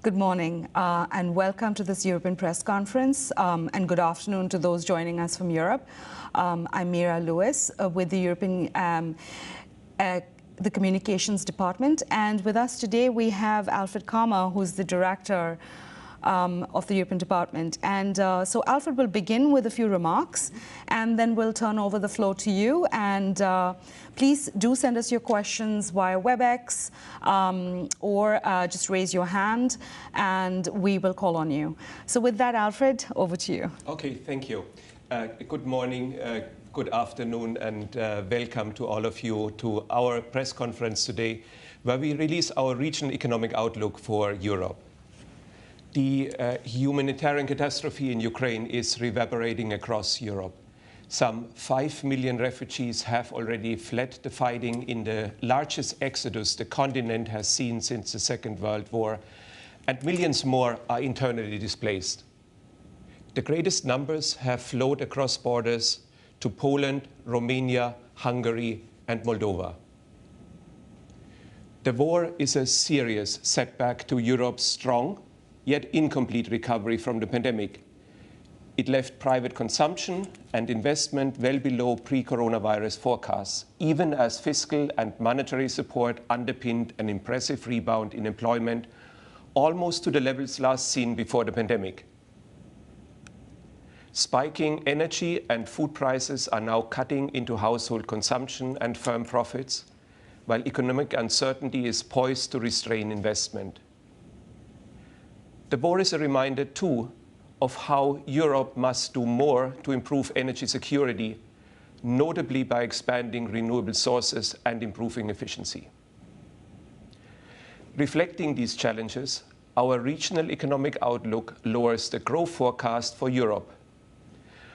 Good morning and welcome to this European press conference and good afternoon to those joining us from Europe. I'm Mira Lewis with the the Communications Department, and with us today we have Alfred Kama, who's the Director of the European Department. And so Alfred will begin with a few remarks and then we'll turn over the floor to you. And please do send us your questions via WebEx or just raise your hand and we will call on you. So with that, Alfred, over to you. Okay, thank you. Good morning, good afternoon, and welcome to all of you to our press conference today, where we release our regional economic outlook for Europe. The humanitarian catastrophe in Ukraine is reverberating across Europe. Some 5 million refugees have already fled the fighting in the largest exodus the continent has seen since the Second World War, and millions more are internally displaced. The greatest numbers have flowed across borders to Poland, Romania, Hungary, and Moldova. The war is a serious setback to Europe's strong, yet incomplete recovery from the pandemic. It left private consumption and investment well below pre-coronavirus forecasts, even as fiscal and monetary support underpinned an impressive rebound in employment, almost to the levels last seen before the pandemic. Spiking energy and food prices are now cutting into household consumption and firm profits, while economic uncertainty is poised to restrain investment. The war is a reminder, too, of how Europe must do more to improve energy security, notably by expanding renewable sources and improving efficiency. Reflecting these challenges, our regional economic outlook lowers the growth forecast for Europe.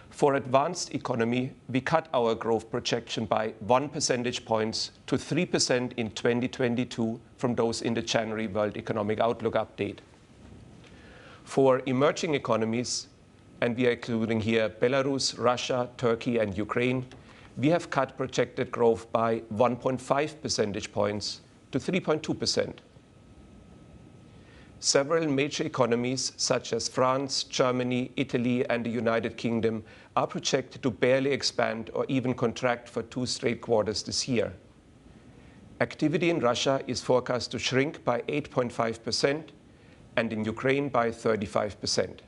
For advanced economy, we cut our growth projection by 1 percentage point to 3% in 2022 from those in the January World Economic Outlook update. For emerging economies, and we are including here Belarus, Russia, Turkey, and Ukraine, we have cut projected growth by 1.5 percentage points to 3.2%. Several major economies, such as France, Germany, Italy, and the United Kingdom, are projected to barely expand or even contract for 2 straight quarters this year. Activity in Russia is forecast to shrink by 8.5%, and in Ukraine by 35%.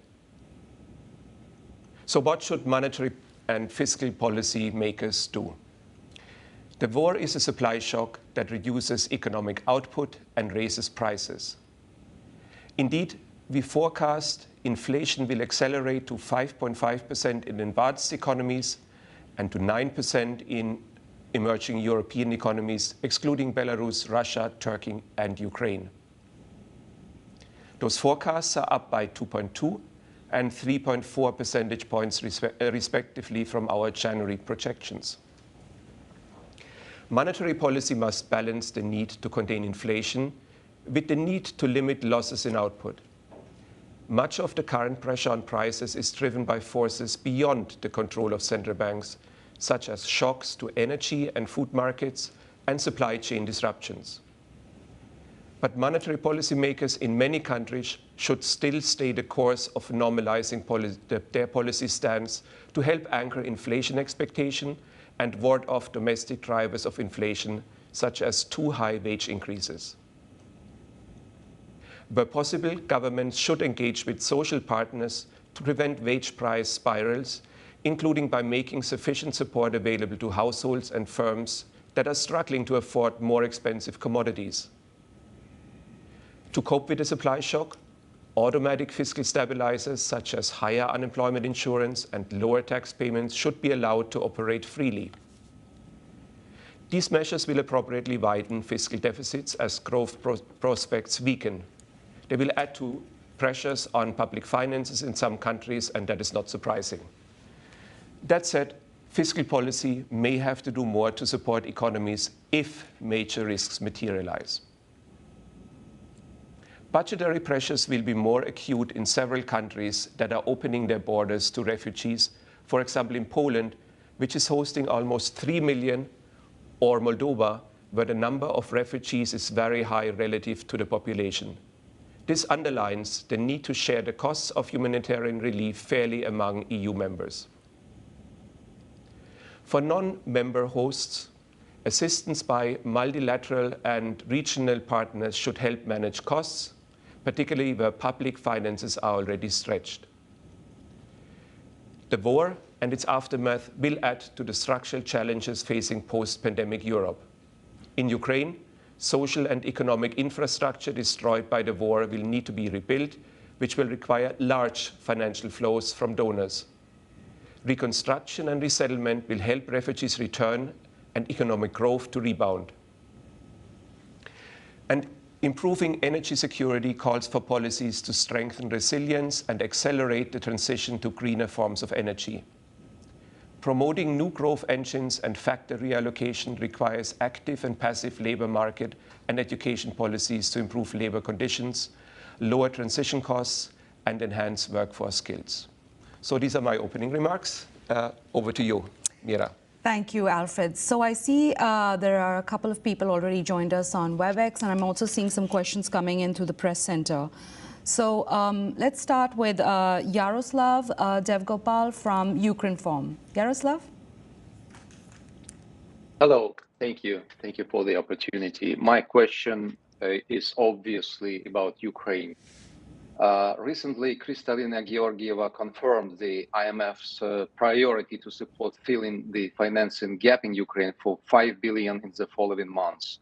So what should monetary and fiscal policy makers do? The war is a supply shock that reduces economic output and raises prices. Indeed, we forecast inflation will accelerate to 5.5% in advanced economies and to 9% in emerging European economies, excluding Belarus, Russia, Turkey, and Ukraine. Those forecasts are up by 2.2 and 3.4 percentage points respectively from our January projections. Monetary policy must balance the need to contain inflation with the need to limit losses in output. Much of the current pressure on prices is driven by forces beyond the control of central banks, such as shocks to energy and food markets and supply chain disruptions. But monetary policymakers in many countries should still stay the course of normalizing their policy stance to help anchor inflation expectation and ward off domestic drivers of inflation, such as too high wage increases. Where possible, governments should engage with social partners to prevent wage price spirals, including by making sufficient support available to households and firms that are struggling to afford more expensive commodities. To cope with the supply shock, automatic fiscal stabilizers such as higher unemployment insurance and lower tax payments should be allowed to operate freely. These measures will appropriately widen fiscal deficits as growth prospects weaken. They will add to pressures on public finances in some countries, and that is not surprising. That said, fiscal policy may have to do more to support economies if major risks materialize. Budgetary pressures will be more acute in several countries that are opening their borders to refugees, for example in Poland, which is hosting almost 3 million, or Moldova, where the number of refugees is very high relative to the population. This underlines the need to share the costs of humanitarian relief fairly among EU members. For non-member hosts, assistance by multilateral and regional partners should help manage costs, particularly where public finances are already stretched. The war and its aftermath will add to the structural challenges facing post-pandemic Europe. In Ukraine, social and economic infrastructure destroyed by the war will need to be rebuilt, which will require large financial flows from donors. Reconstruction and resettlement will help refugees return and economic growth to rebound. And improving energy security calls for policies to strengthen resilience and accelerate the transition to greener forms of energy. Promoting new growth engines and factor reallocation requires active and passive labor market and education policies to improve labor conditions, lower transition costs, and enhance workforce skills. So these are my opening remarks. Over to you, Mira. Thank you, Alfred. So I see there are a couple of people already joined us on WebEx, and I'm also seeing some questions coming in through the press center. So let's start with Yaroslav Devgopal from Ukrinform. Yaroslav? Hello, thank you. Thank you for the opportunity. My question is obviously about Ukraine. Recently, Kristalina Georgieva confirmed the IMF's priority to support filling the financing gap in Ukraine for 5 billion in the following months.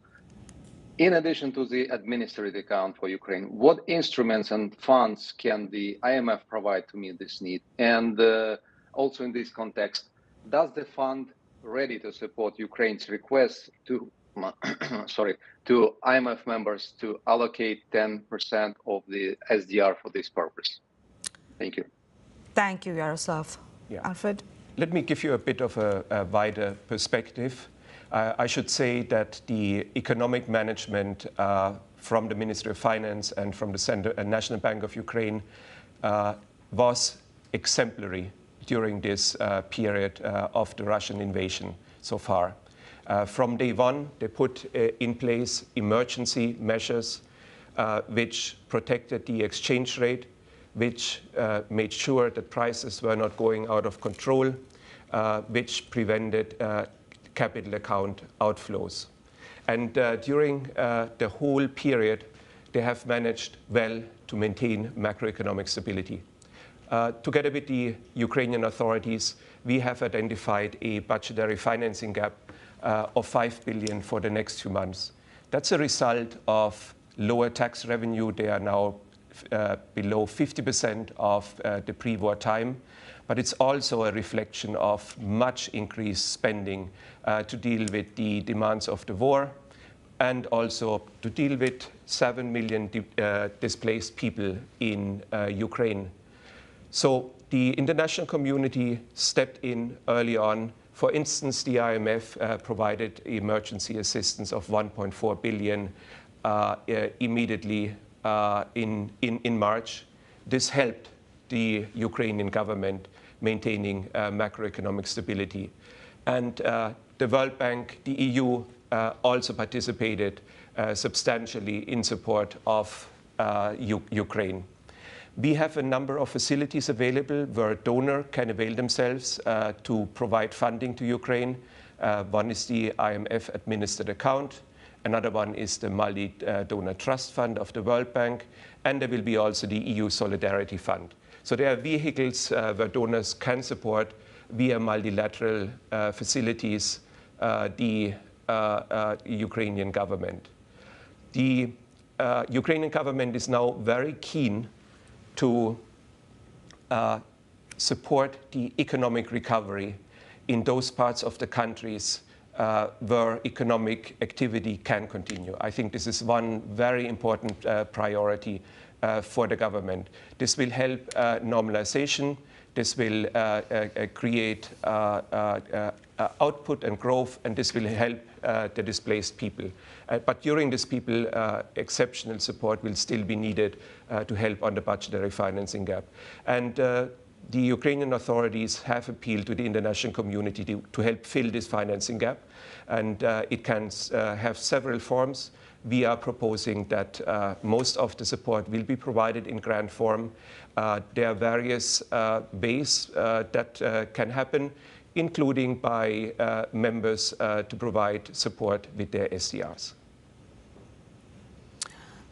In addition to the administrative account for Ukraine, what instruments and funds can the IMF provide to meet this need? And also in this context, does the fund ready to support Ukraine's request to to IMF members to allocate 10% of the SDR for this purpose? Thank you. Thank you, Yaroslav. Yeah. Alfred? Let me give you a bit of a wider perspective. I should say that the economic management from the Ministry of Finance and from the National Bank of Ukraine was exemplary during this period of the Russian invasion so far. From day one, they put in place emergency measures which protected the exchange rate, which made sure that prices were not going out of control, which prevented capital account outflows. And during the whole period, they have managed well to maintain macroeconomic stability. Together with the Ukrainian authorities, we have identified a budgetary financing gap of 5 billion for the next few months. That's a result of lower tax revenue. They are now below 50% of the pre-war time. But it's also a reflection of much increased spending to deal with the demands of the war and also to deal with 7 million displaced people in Ukraine. So the international community stepped in early on. For instance, the IMF provided emergency assistance of 1.4 billion immediately in March. This helped the Ukrainian government maintaining macroeconomic stability. And the World Bank, the EU, also participated substantially in support of Ukraine. We have a number of facilities available where donors can avail themselves to provide funding to Ukraine. One is the IMF administered account. Another one is the Multi-Donor Trust Fund of the World Bank. And there will be also the EU Solidarity Fund. So there are vehicles where donors can support via multilateral facilities the Ukrainian government. The Ukrainian government is now very keen to support the economic recovery in those parts of the countries where economic activity can continue. I think this is one very important priority for the government. This will help normalization. This will create output and growth, and this will help the displaced people. But during this people, exceptional support will still be needed to help on the budgetary financing gap. And the Ukrainian authorities have appealed to the international community to help fill this financing gap. And it can have several forms. We are proposing that most of the support will be provided in grant form. There are various ways that can happen, including by members to provide support with their SDRs.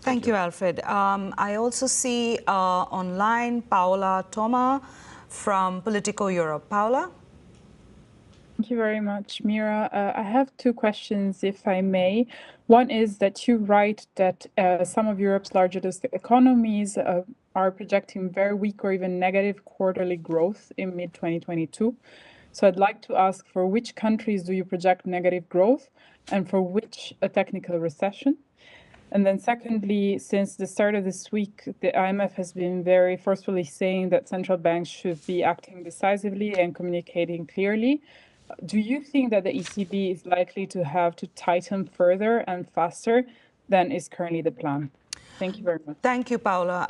Thank you, Alfred. I also see online Paola Toma from Politico Europe. Paola? Thank you very much, Mira. I have two questions, if I may. One is that you write that some of Europe's largest economies are projecting very weak or even negative quarterly growth in mid-2022. So I'd like to ask, for which countries do you project negative growth, and for which a technical recession? And then secondly, since the start of this week, the IMF has been very forcefully saying that central banks should be acting decisively and communicating clearly. Do you think that the ECB is likely to have to tighten further and faster than is currently the plan? Thank you very much. Thank you, Paola.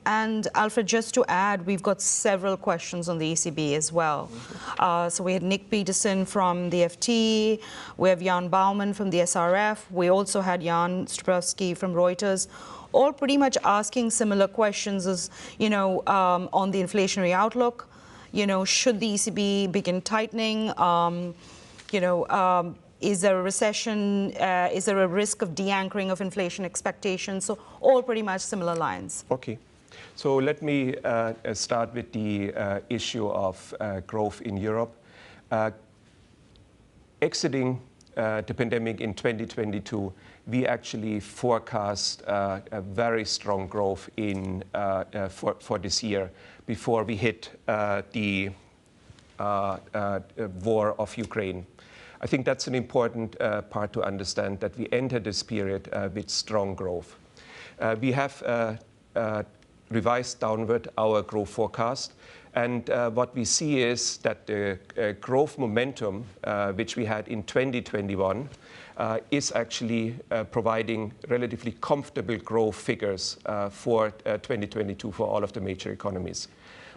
And Alfred, just to add, we've got several questions on the ECB as well. So we had Nick Peterson from the FT, we have Jan Baumann from the SRF, we also had Jan Stropowski from Reuters, all pretty much asking similar questions as, on the inflationary outlook. Should the ECB begin tightening? Is there a recession? Is there a risk of de-anchoring of inflation expectations? So all pretty much similar lines. Okay. So let me start with the issue of growth in Europe. Exiting the pandemic in 2022, we actually forecast a very strong growth for this year before we hit the war of Ukraine. I think that's an important part to understand, that we enter this period with strong growth. We have revised downward our growth forecast, and what we see is that the growth momentum which we had in 2021 is actually providing relatively comfortable growth figures for 2022 for all of the major economies.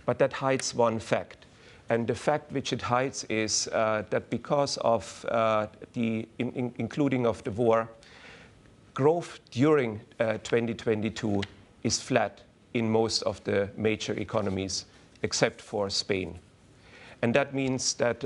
But that hides one fact. And the fact which it hides is that because of the including of the war, growth during 2022 is flat in most of the major economies, except for Spain. And that means that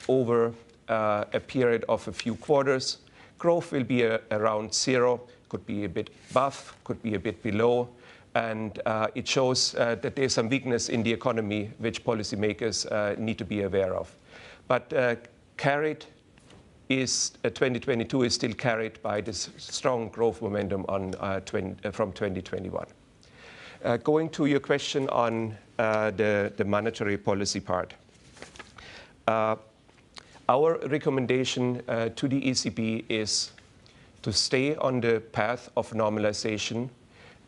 over a period of a few quarters, growth will be around zero, could be a bit above, could be a bit below. And it shows that there's some weakness in the economy which policymakers need to be aware of. But 2022 is still carried by this strong growth momentum from 2021. Going to your question on the monetary policy part. Our recommendation to the ECB is to stay on the path of normalization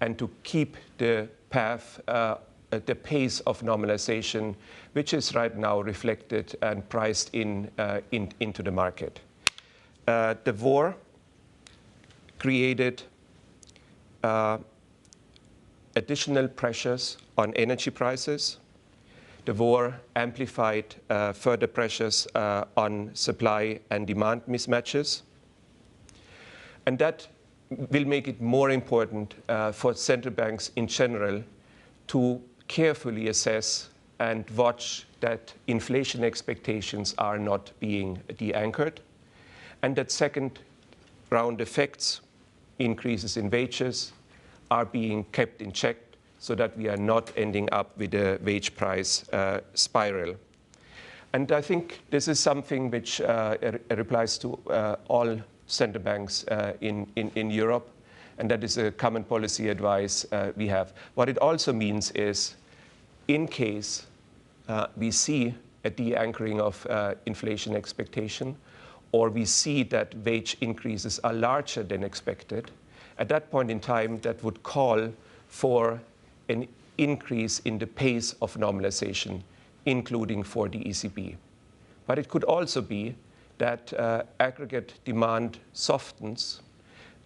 and to keep the path, the pace of normalization, which is right now reflected and priced into the market. The war created additional pressures on energy prices. The war amplified further pressures on supply and demand mismatches. And that will make it more important for central banks in general to carefully assess and watch that inflation expectations are not being de-anchored, and that second round effects, increases in wages, are being kept in check so that we are not ending up with a wage price spiral. And I think this is something which applies to all central banks in Europe, and that is a common policy advice we have. What it also means is, in case we see a de-anchoring of inflation expectation, or we see that wage increases are larger than expected, at that point in time, that would call for an increase in the pace of normalization, including for the ECB. But it could also be that aggregate demand softens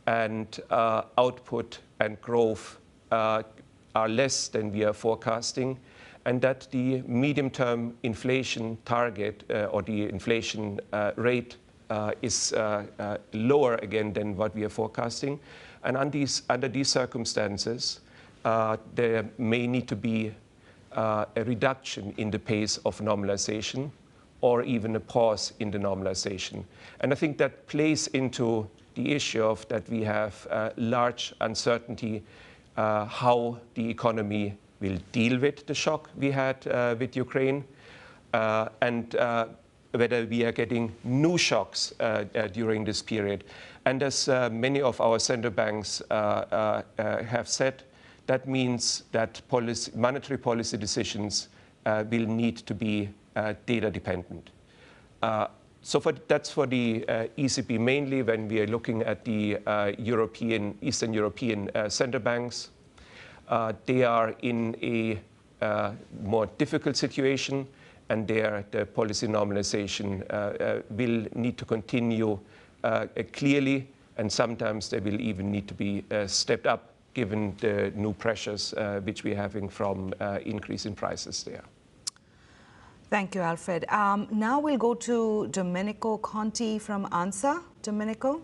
and output and growth are less than we are forecasting, and that the medium-term inflation target or the inflation rate is lower again than what we are forecasting. And under these circumstances, there may need to be a reduction in the pace of normalization, or even a pause in the normalization. And I think that plays into the issue of that we have large uncertainty how the economy will deal with the shock we had with Ukraine, and whether we are getting new shocks during this period. And as many of our central banks have said, that means that monetary policy decisions will need to be data dependent. So that's for the ECB mainly when we are looking at the Eastern European central banks. They are in a more difficult situation, and there the policy normalization will need to continue clearly, and sometimes they will even need to be stepped up given the new pressures which we're having from increase in prices there. Thank you, Alfred. Now we'll go to Domenico Conti from ANSA. Domenico?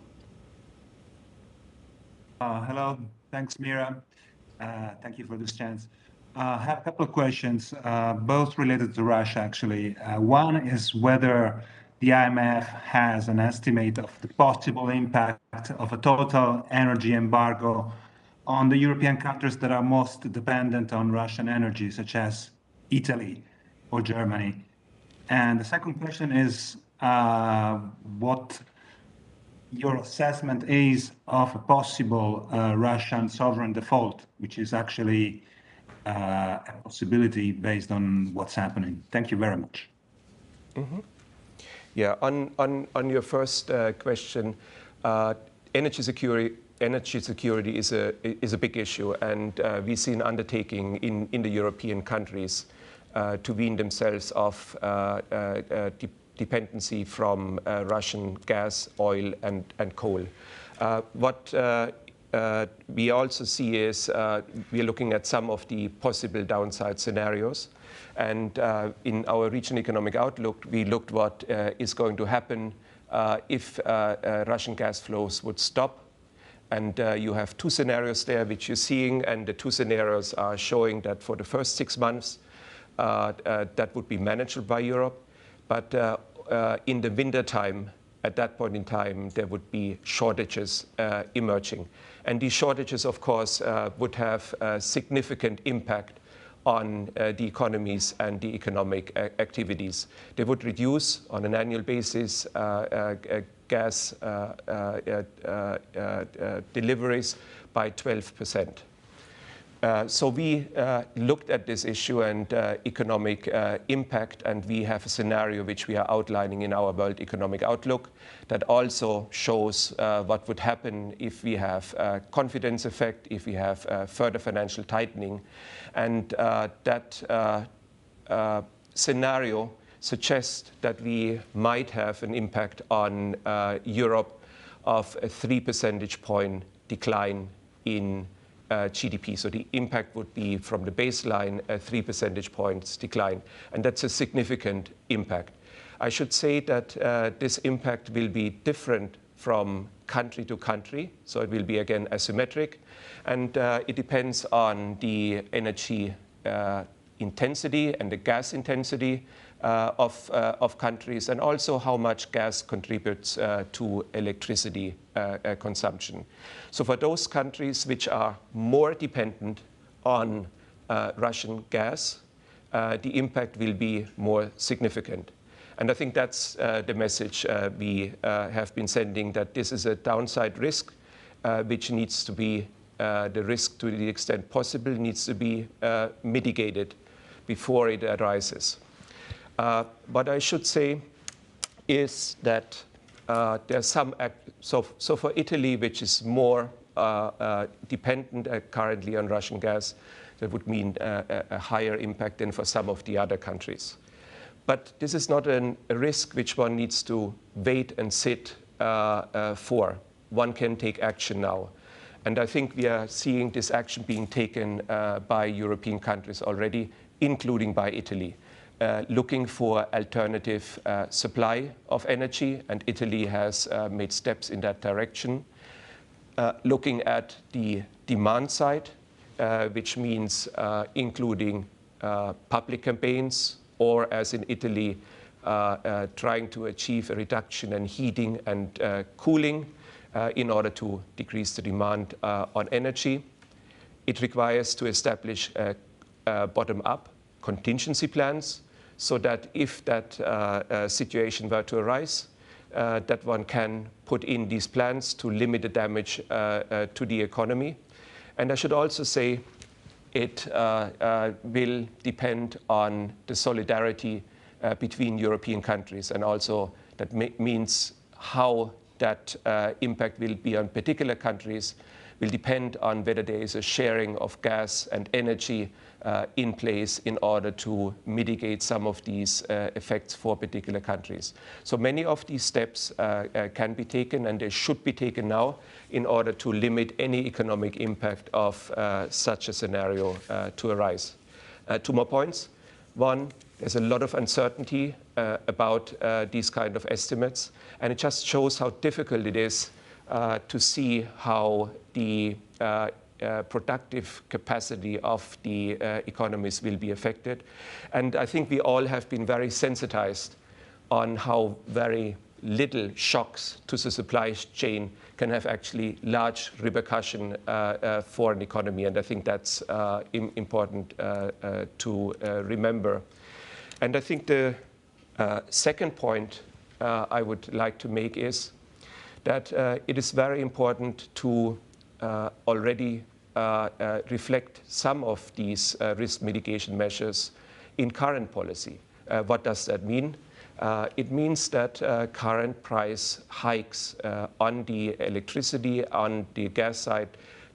Hello, thanks, Mira. Thank you for this chance. I have a couple of questions, both related to Russia, actually. One is whether the IMF has an estimate of the possible impact of a total energy embargo on the European countries that are most dependent on Russian energy, such as Italy or Germany. And the second question is what your assessment is of a possible Russian sovereign default, which is actually a possibility based on what's happening. Thank you very much. Mm-hmm. Yeah, on your first question, energy security is a big issue, and we see an undertaking in the European countries to wean themselves off dependency from Russian gas, oil, and coal. What we also see is we are looking at some of the possible downside scenarios. And in our regional economic outlook, we looked what is going to happen if Russian gas flows would stop. And you have two scenarios there which you're seeing, and the two scenarios are showing that for the first 6 months, that would be manageable by Europe. But in the winter time, at that point in time, there would be shortages emerging. And these shortages, of course, would have a significant impact on the economies and the economic activities. They would reduce on an annual basis gas deliveries by 12%. So we looked at this issue and economic impact, and we have a scenario which we are outlining in our World Economic Outlook that also shows what would happen if we have a confidence effect, if we have further financial tightening. And that scenario suggests that we might have an impact on Europe of a 3 percentage point decline in GDP. So the impact would be from the baseline a 3 percentage points decline. And that's a significant impact. I should say that this impact will be different from country to country. So it will be, again, asymmetric. And it depends on the energy intensity and the gas intensity of countries, and also how much gas contributes to electricity consumption. So for those countries which are more dependent on Russian gas, the impact will be more significant. And I think that's the message we have been sending, that this is a downside risk which needs to be, the risk to the extent possible needs to be mitigated before it arises. What I should say is that there's some, so for Italy, which is more dependent currently on Russian gas, that would mean a higher impact than for some of the other countries. But this is not a risk which one needs to wait and sit for. One can take action now. And I think we are seeing this action being taken by European countries already, including by Italy, looking for alternative supply of energy. And Italy has made steps in that direction. Looking at the demand side, which means including public campaigns, or as in Italy, trying to achieve a reduction in heating and cooling in order to decrease the demand on energy. It requires to establish bottom-up contingency plans, so that if that situation were to arise, that one can put in these plans to limit the damage to the economy. And I should also say it will depend on the solidarity between European countries, and also that means how that impact will be on particular countries will depend on whether there is a sharing of gas and energy in place in order to mitigate some of these effects for particular countries. So many of these steps can be taken, and they should be taken now in order to limit any economic impact of such a scenario to arise. Two more points. One, there's a lot of uncertainty about these kind of estimates, and it just shows how difficult it is to see how the productive capacity of the economies will be affected. And I think we all have been very sensitized on how very little shocks to the supply chain can have actually large repercussion for an economy. And I think that's important to remember. And I think the second point I would like to make is that it is very important to already reflect some of these risk mitigation measures in current policy. What does that mean? It means that current price hikes on the electricity, on the gas side,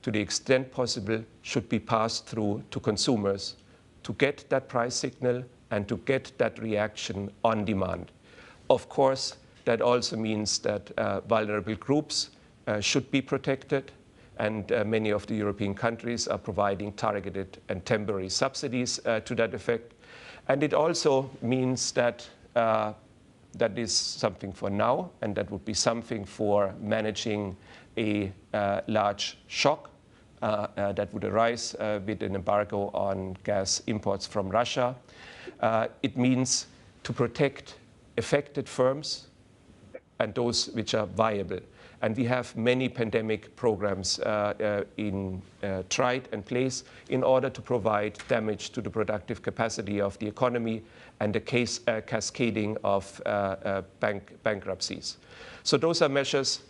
to the extent possible, should be passed through to consumers to get that price signal and to get that reaction on demand. Of course, that also means that vulnerable groups should be protected, and many of the European countries are providing targeted and temporary subsidies to that effect. And it also means that that is something for now, and that would be something for managing a large shock that would arise with an embargo on gas imports from Russia. It means to protect affected firms and those which are viable. And we have many pandemic programs tried and placed in order to provide damage to the productive capacity of the economy and the cascading of bankruptcies. So those are measures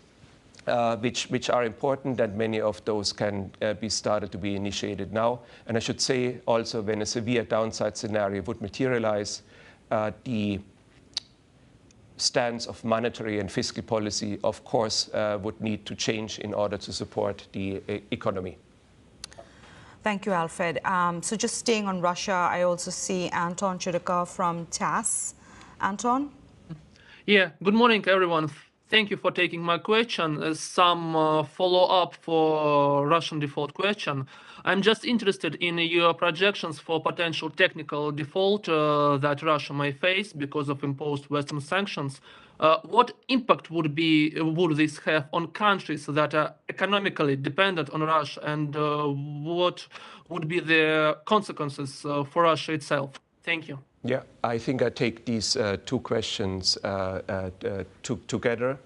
which are important, and many of those can be started to be initiated now. And I should say also, when a severe downside scenario would materialize, the stance of monetary and fiscal policy, of course, would need to change in order to support the economy. Thank you, Alfred. So just staying on Russia, I also see Anton Chirikov from TASS. Anton? Yeah, good morning, everyone. Thank you for taking my question. Some follow-up for Russian default question. I'm just interested in your projections for potential technical default that Russia may face because of imposed Western sanctions. What impact would this have on countries that are economically dependent on Russia, and what would be the consequences for Russia itself? Thank you. Yeah, I think I take these two questions together.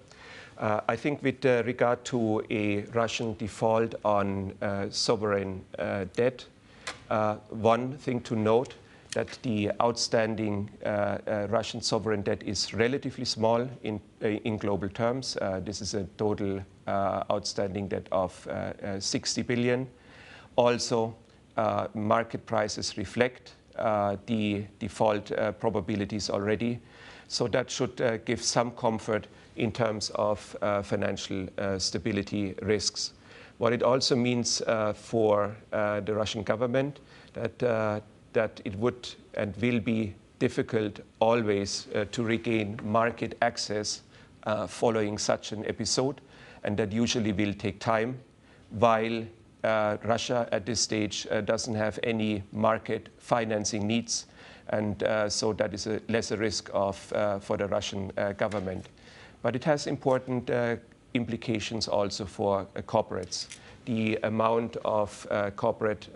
I think with regard to a Russian default on sovereign debt, one thing to note that the outstanding Russian sovereign debt is relatively small in global terms. This is a total outstanding debt of 60 billion. Also, market prices reflect the default probabilities already. So that should give some comfort in terms of financial stability risks. What it also means for the Russian government that it would and will be difficult always to regain market access following such an episode, and that usually will take time, while Russia at this stage doesn't have any market financing needs, and so that is a lesser risk for the Russian government. But it has important implications also for corporates. The amount of corporate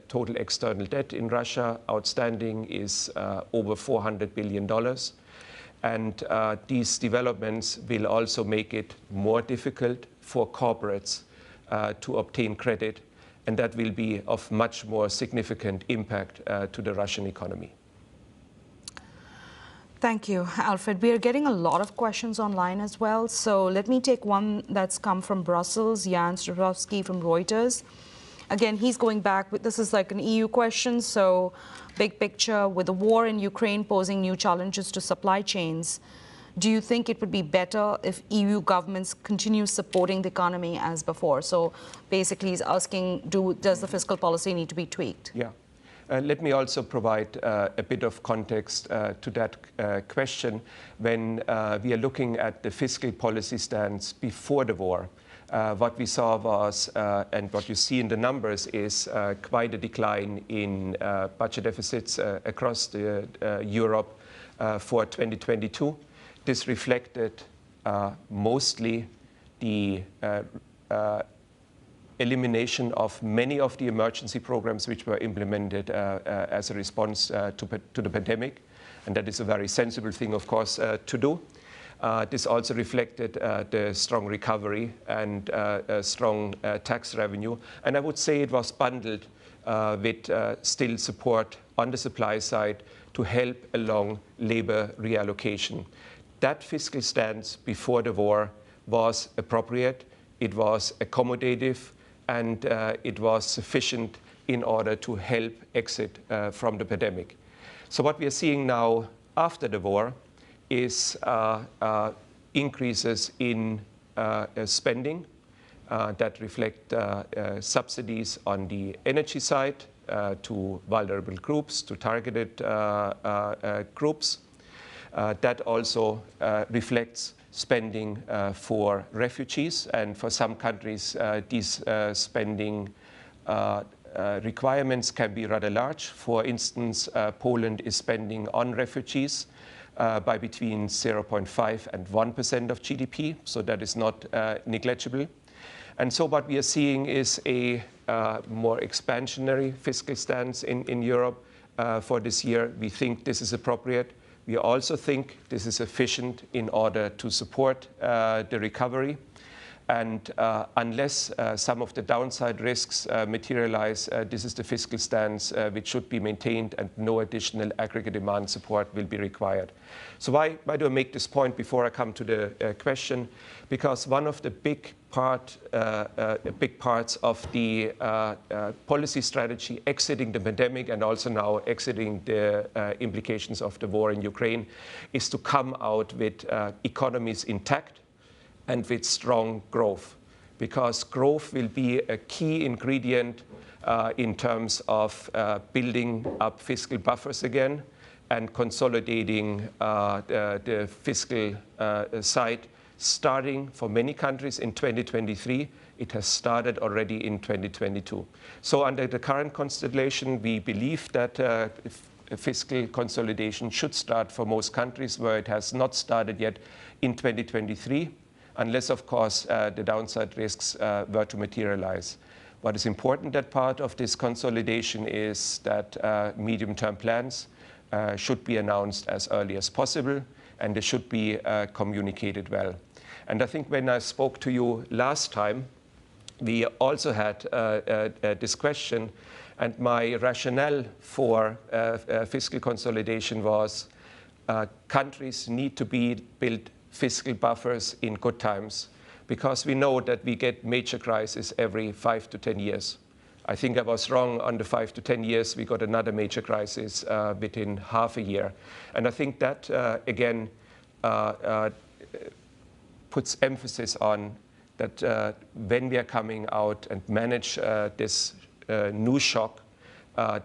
total external debt in Russia outstanding is over $400 billion. And these developments will also make it more difficult for corporates to obtain credit, and that will be of much more significant impact to the Russian economy. Thank you, Alfred. We are getting a lot of questions online as well. So let me take one that's come from Brussels, Jan Stropowski from Reuters. Again, he's going back, this is like an EU question, so big picture, with the war in Ukraine posing new challenges to supply chains, do you think it would be better if EU governments continue supporting the economy as before? So basically he's asking, does the fiscal policy need to be tweaked? Yeah. Let me also provide a bit of context to that question. When we are looking at the fiscal policy stance before the war, what we saw was, and what you see in the numbers, is quite a decline in budget deficits across Europe for 2022. This reflected mostly the elimination of many of the emergency programs which were implemented as a response to the pandemic. And that is a very sensible thing, of course, to do. This also reflected the strong recovery and strong tax revenue. And I would say it was bundled with still support on the supply side to help along labor reallocation. That fiscal stance before the war was appropriate, it was accommodative, and it was sufficient in order to help exit from the pandemic. So what we are seeing now after the war is increases in spending that reflect subsidies on the energy side to vulnerable groups, to targeted groups. That also reflects spending for refugees, and for some countries these spending requirements can be rather large. For instance, Poland is spending on refugees by between 0.5 and 1% of GDP, so that is not negligible. And so what we are seeing is a more expansionary fiscal stance in Europe for this year. We think this is appropriate. We also think this is sufficient in order to support the recovery. And unless some of the downside risks materialize, this is the fiscal stance which should be maintained, and no additional aggregate demand support will be required. So why do I make this point before I come to the question? Because one of the big parts of the policy strategy exiting the pandemic, and also now exiting the implications of the war in Ukraine, is to come out with economies intact and with strong growth, because growth will be a key ingredient in terms of building up fiscal buffers again and consolidating the fiscal side, starting for many countries in 2023. It has started already in 2022. So under the current constellation, we believe that fiscal consolidation should start for most countries where it has not started yet in 2023, unless, of course, the downside risks were to materialize. What is important that part of this consolidation is that medium-term plans should be announced as early as possible, and they should be communicated well. And I think when I spoke to you last time, we also had this question, and my rationale for fiscal consolidation was countries need to build fiscal buffers in good times, because we know that we get major crises every 5 to 10 years. I think I was wrong on the 5 to 10 years. We got another major crisis within half a year. And I think that, again, puts emphasis on that when we are coming out and manage this new shock,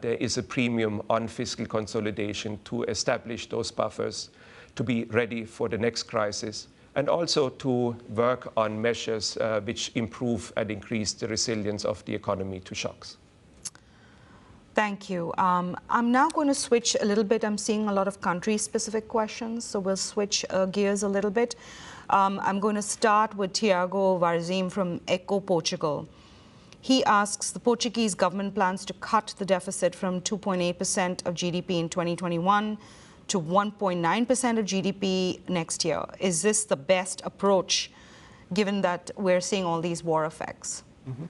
there is a premium on fiscal consolidation to establish those buffers, to be ready for the next crisis, and also to work on measures which improve and increase the resilience of the economy to shocks. Thank you. I'm now going to switch a little bit. I'm seeing a lot of country-specific questions, so we'll switch gears a little bit. I'm going to start with Tiago Varzim from ECO Portugal. He asks, the Portuguese government plans to cut the deficit from 2.8% of GDP in 2021 to 1.9% of GDP next year. Is this the best approach, given that we're seeing all these war effects? Mm-hmm.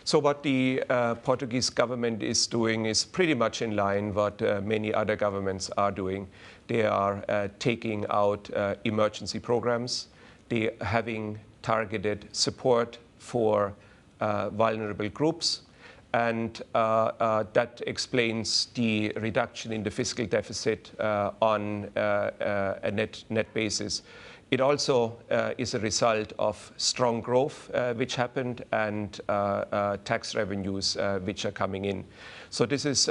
So what the Portuguese government is doing is pretty much in line what many other governments are doing. They are taking out emergency programs. They are having targeted support for vulnerable groups. And that explains the reduction in the fiscal deficit on a net basis. It also is a result of strong growth which happened, and tax revenues which are coming in. So this is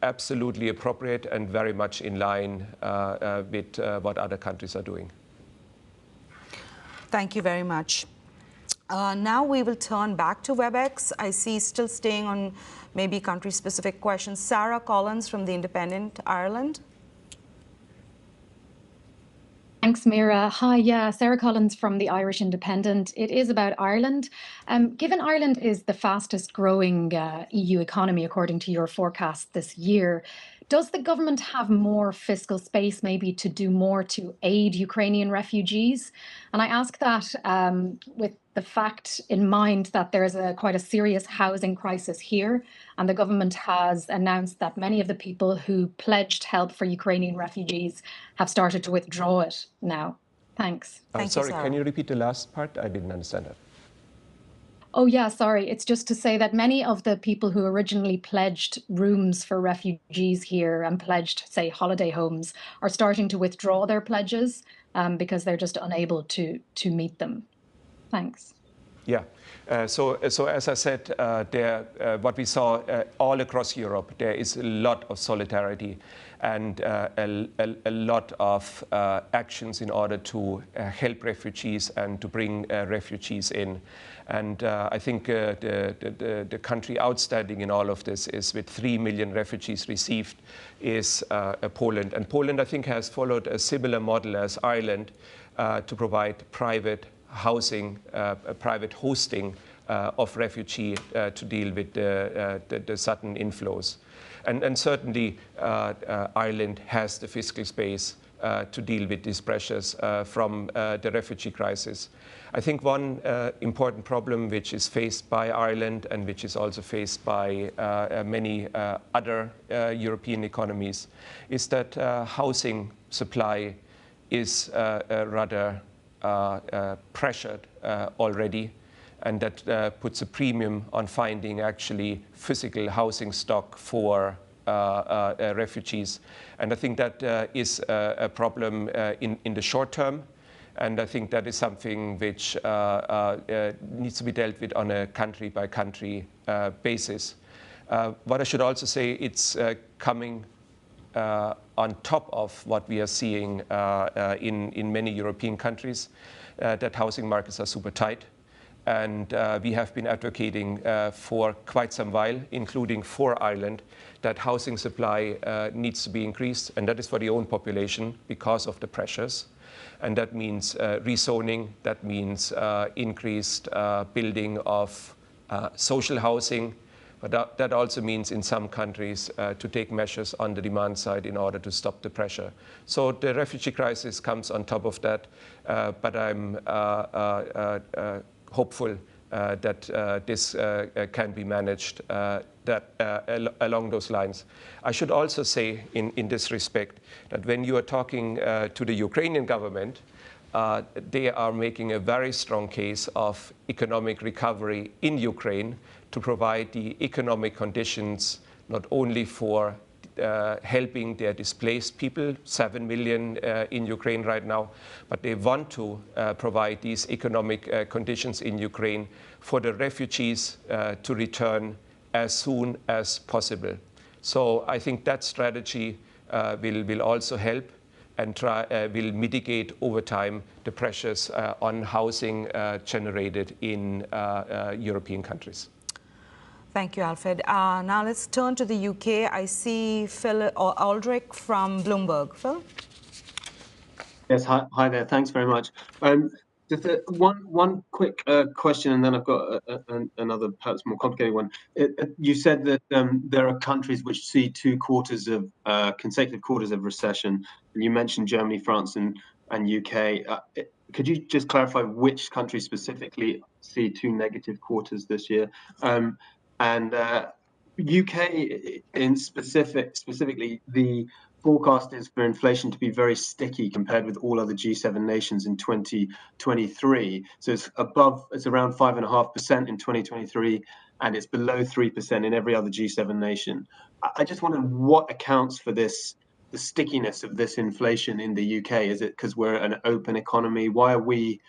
absolutely appropriate and very much in line with what other countries are doing. Thank you very much. Now we will turn back to WebEx. I see, still staying on maybe country-specific questions, Sarah Collins from The Independent, Ireland. Thanks, Mira. Hi, yeah, Sarah Collins from the Irish Independent. It is about Ireland. Given Ireland is the fastest growing EU economy, according to your forecast this year, does the government have more fiscal space maybe to do more to aid Ukrainian refugees? And I ask that with the fact in mind that there is quite a serious housing crisis here, and the government has announced that many of the people who pledged help for Ukrainian refugees have started to withdraw it now. Thanks. Sorry, can you repeat the last part? I didn't understand it. Oh, yeah, sorry. It's just to say that many of the people who originally pledged rooms for refugees here and pledged, say, holiday homes are starting to withdraw their pledges because they're just unable to meet them. Thanks. Yeah. So as I said, what we saw all across Europe, there is a lot of solidarity and a lot of actions in order to help refugees and to bring refugees in. And I think the country outstanding in all of this is, with 3 million refugees received, is Poland. And Poland, I think, has followed a similar model as Ireland to provide private housing, private hosting of refugee to deal with the sudden inflows. And certainly Ireland has the fiscal space to deal with these pressures from the refugee crisis. I think one important problem which is faced by Ireland and which is also faced by many other European economies is that housing supply is rather pressured already, and that puts a premium on finding actually physical housing stock for refugees. And I think that is a problem in the short term, and I think that is something which needs to be dealt with on a country-by-country basis. What I should also say, it's coming on top of what we are seeing in many European countries, that housing markets are super tight. And we have been advocating for quite some while, including for Ireland, that housing supply needs to be increased, and that is for the own population because of the pressures. And that means rezoning, that means increased building of social housing, but that also means in some countries to take measures on the demand side in order to stop the pressure. So the refugee crisis comes on top of that, but I'm hopeful that this can be managed along those lines. I should also say in this respect that when you are talking to the Ukrainian government, they are making a very strong case of economic recovery in Ukraine to provide the economic conditions not only for helping their displaced people, 7 million in Ukraine right now, but they want to provide these economic conditions in Ukraine for the refugees to return as soon as possible. So I think that strategy will also help and will mitigate over time the pressures on housing generated in European countries. Thank you, Alfred. Now let's turn to the UK. I see Phil Aldrich from Bloomberg. Phil? Yes, hi there. Thanks very much. Just one quick question, and then I've got another perhaps more complicated one. You said that there are countries which see consecutive quarters of recession, and you mentioned Germany, France, and UK. Could you just clarify which countries specifically see 2 negative quarters this year? And UK in specifically, the forecast is for inflation to be very sticky compared with all other G7 nations in 2023. So it's around 5.5% in 2023, and it's below 3% in every other G7 nation. I just wondered what accounts for this, the stickiness of this inflation in the UK. Is it because we're an open economy? Why are we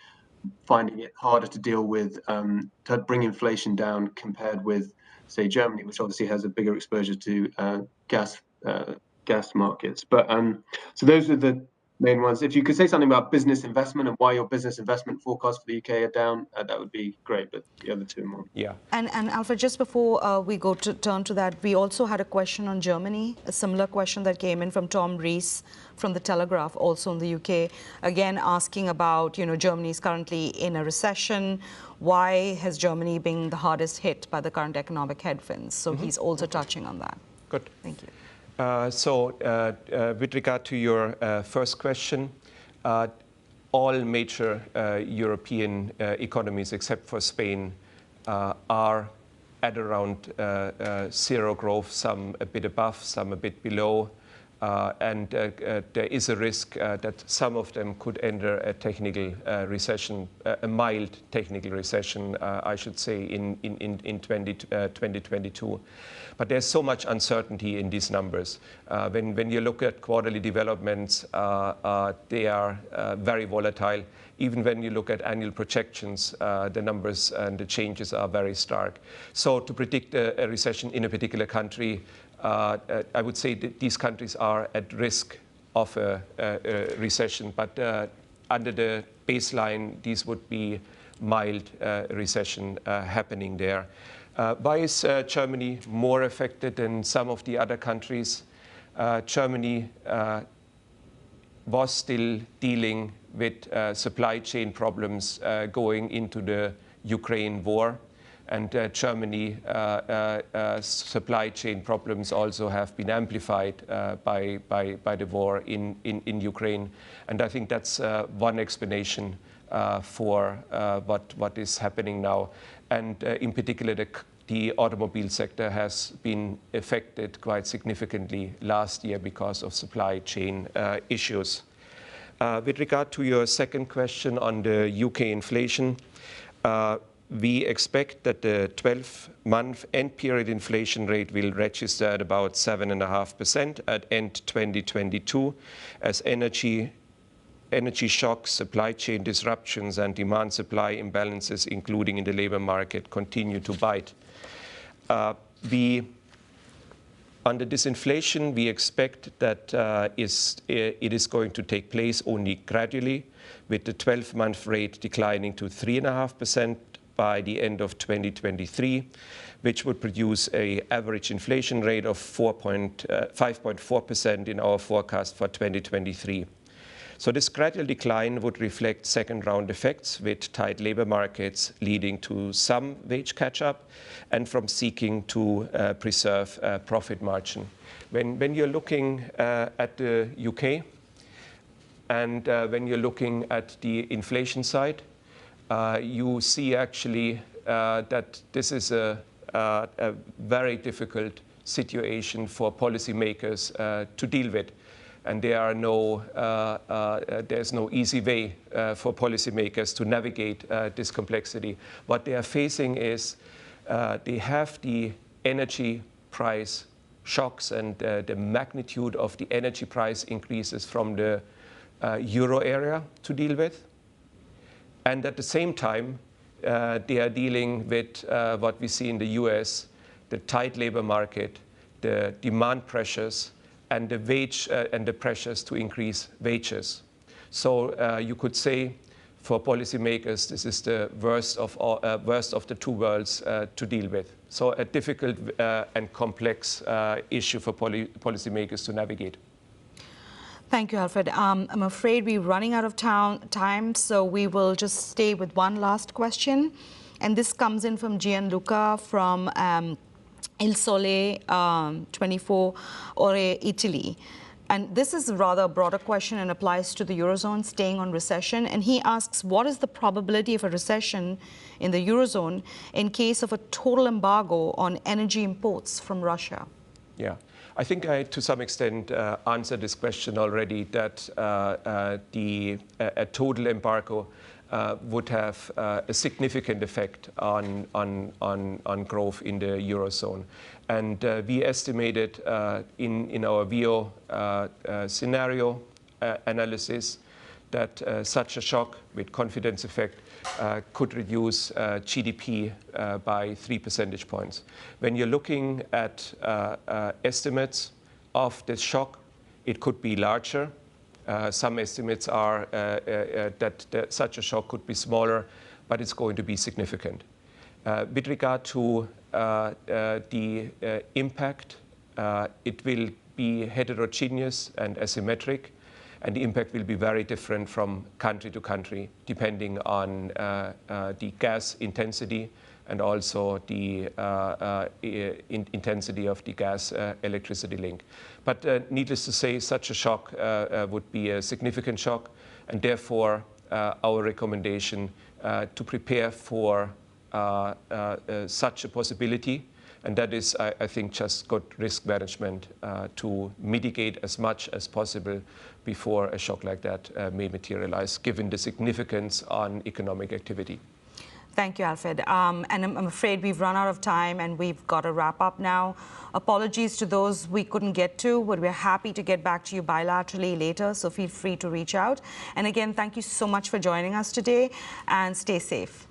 finding it harder to deal with, to bring inflation down compared with, say, Germany, which obviously has a bigger exposure to gas markets? But so those are the main ones. If you could say something about business investment and why your business investment forecasts for the UK are down, that would be great. But the other two more. Yeah. And Alfred, just before we turn to that, we also had a question on Germany, a similar question that came in from Tom Rees from The Telegraph, also in the UK, again asking about, Germany is currently in a recession. Why has Germany been the hardest hit by the current economic headwinds? So he's also touching on that. Good. Thank you. With regard to your first question, all major European economies except for Spain are at around zero growth, some a bit above, some a bit below. And there is a risk that some of them could enter a technical recession, a mild technical recession, I should say, in 2022. But there's so much uncertainty in these numbers. When you look at quarterly developments, they are very volatile. Even when you look at annual projections, the numbers and the changes are very stark. So to predict a recession in a particular country, I would say that these countries are at risk of a recession, but under the baseline, these would be mild recession happening there. Why is Germany more affected than some of the other countries? Germany was still dealing with supply chain problems going into the Ukraine war. And Germany supply chain problems also have been amplified by the war in Ukraine. And I think that's one explanation for what is happening now. And in particular, the automobile sector has been affected quite significantly last year because of supply chain issues. With regard to your second question on the UK inflation, we expect that the 12-month end period inflation rate will register at about 7.5% at end 2022 as energy shocks, supply chain disruptions, and demand-supply imbalances, including in the labor market, continue to bite. We On the disinflation, we expect that it is going to take place only gradually, with the 12-month rate declining to 3.5% by the end of 2023, which would produce an average inflation rate of 5.4% in our forecast for 2023. So this gradual decline would reflect second-round effects with tight labor markets leading to some wage catch-up and from seeking to preserve profit margin. When you're looking at the UK and when you're looking at the inflation side, you see actually that this is a very difficult situation for policymakers to deal with. And there's no easy way for policymakers to navigate this complexity. What they are facing is they have the energy price shocks and the magnitude of the energy price increases from the euro area to deal with. And at the same time, they are dealing with what we see in the US, the tight labor market, the demand pressures, and the wage and the pressures to increase wages. So you could say, for policymakers, this is the worst of the two worlds to deal with. So a difficult and complex issue for policymakers to navigate. Thank you, Alfred. I'm afraid we're running out of time, so we will just stay with one last question. And this comes in from Gianluca from Il Sole 24 Ore, Italy. And this is rather a broader question and applies to the Eurozone staying on recession. And he asks, what is the probability of a recession in the Eurozone in case of a total embargo on energy imports from Russia? Yeah, I think I, to some extent, answered this question already, that a total embargo would have a significant effect on growth in the Eurozone. And we estimated in our VO scenario analysis that such a shock with confidence effect could reduce GDP by 3 percentage points. When you're looking at estimates of this shock, it could be larger. Some estimates are that such a shock could be smaller, but it's going to be significant. With regard to the impact, it will be heterogeneous and asymmetric, and the impact will be very different from country to country, depending on the gas intensity and also the intensity of the gas-electricity link. But needless to say, such a shock would be a significant shock, and therefore our recommendation to prepare for such a possibility, and that is, I think, just good risk management to mitigate as much as possible before a shock like that may materialize, given the significance on economic activity. Thank you, Alfred. And I'm afraid we've run out of time and we've got to wrap up now. Apologies to those we couldn't get to, but we're happy to get back to you bilaterally later, so feel free to reach out. And again, thank you so much for joining us today, and stay safe.